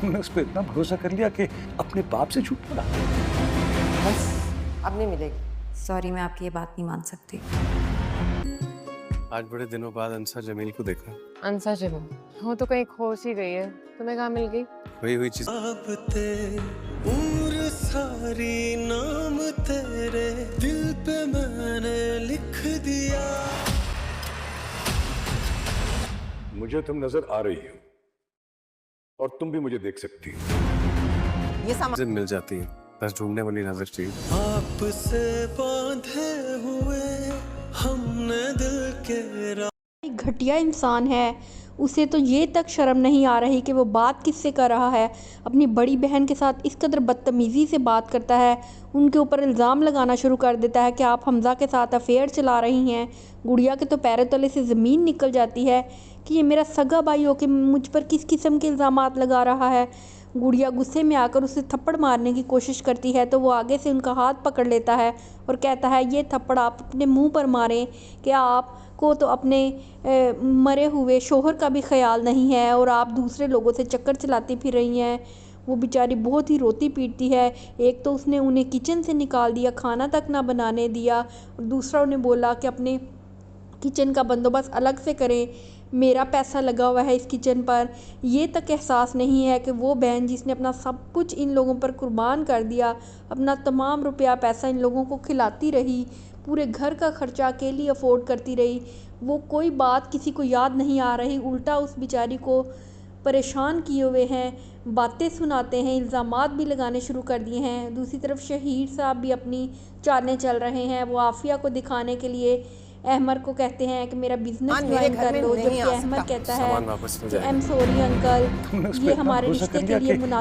तुमने उस पर इतना भरोसा कर लिया कि अपने बाप से झूठ बोला। बस अब नहीं मिलेगी। सॉरी, मैं आपकी ये बात नहीं मान सकती। आज बड़े दिनों बाद अंसा जमील को देखा। अंसा चलो, वो तो कहीं खो सी गई है, तुम्हें कहाँ मिल गई? वही हुई चीज। उम्र सारी नाम तेरे दिल पे मैंने लिख दिया। मुझे तुम नजर आ रही हो और तुम भी मुझे देख सकती हो। ये सामान मिल जाती है, बस ढूंढने वाली नजर चाहिए। आपसे बांधे हुए हमने दिल के घटिया इंसान है। उसे तो ये तक शर्म नहीं आ रही कि वो बात किससे कर रहा है। अपनी बड़ी बहन के साथ इस कदर बदतमीज़ी से बात करता है, उनके ऊपर इल्ज़ाम लगाना शुरू कर देता है कि आप हमज़ा के साथ अफेयर चला रही हैं। गुड़िया के तो पैरों तले से ज़मीन निकल जाती है कि ये मेरा सगा भाई हो के मुझ पर किस किस्म के इल्ज़ामात लगा रहा है। गुड़िया गुस्से में आकर उसे थप्पड़ मारने की कोशिश करती है तो वो आगे से उनका हाथ पकड़ लेता है और कहता है, ये थप्पड़ आप अपने मुंह पर मारें कि आपको तो अपने मरे हुए शोहर का भी ख्याल नहीं है और आप दूसरे लोगों से चक्कर चलाती फिर रही हैं। वो बेचारी बहुत ही रोती पीटती है। एक तो उसने उन्हें किचन से निकाल दिया, खाना तक ना बनाने दिया, और दूसरा उन्हें बोला कि अपने किचन का बंदोबस्त अलग से करें, मेरा पैसा लगा हुआ है इस किचन पर। ये तक एहसास नहीं है कि वो बहन जिसने अपना सब कुछ इन लोगों पर कुर्बान कर दिया, अपना तमाम रुपया पैसा इन लोगों को खिलाती रही, पूरे घर का खर्चा अकेली अफोर्ड करती रही, वो कोई बात किसी को याद नहीं आ रही। उल्टा उस बेचारी को परेशान किए हुए हैं, बातें सुनाते हैं, इल्ज़ामात भी लगाने शुरू कर दिए हैं। दूसरी तरफ शहीर साहब भी अपनी चालें चल रहे हैं। वो आफिया को दिखाने के लिए अहमद को कहते हैं कि मेरा बिजनेस ज्वाइन कर लो, जबकि अहमद कहता है कि आई एम सॉरी अंकल, ये हमारे रिश्ते के लिए मुनासिब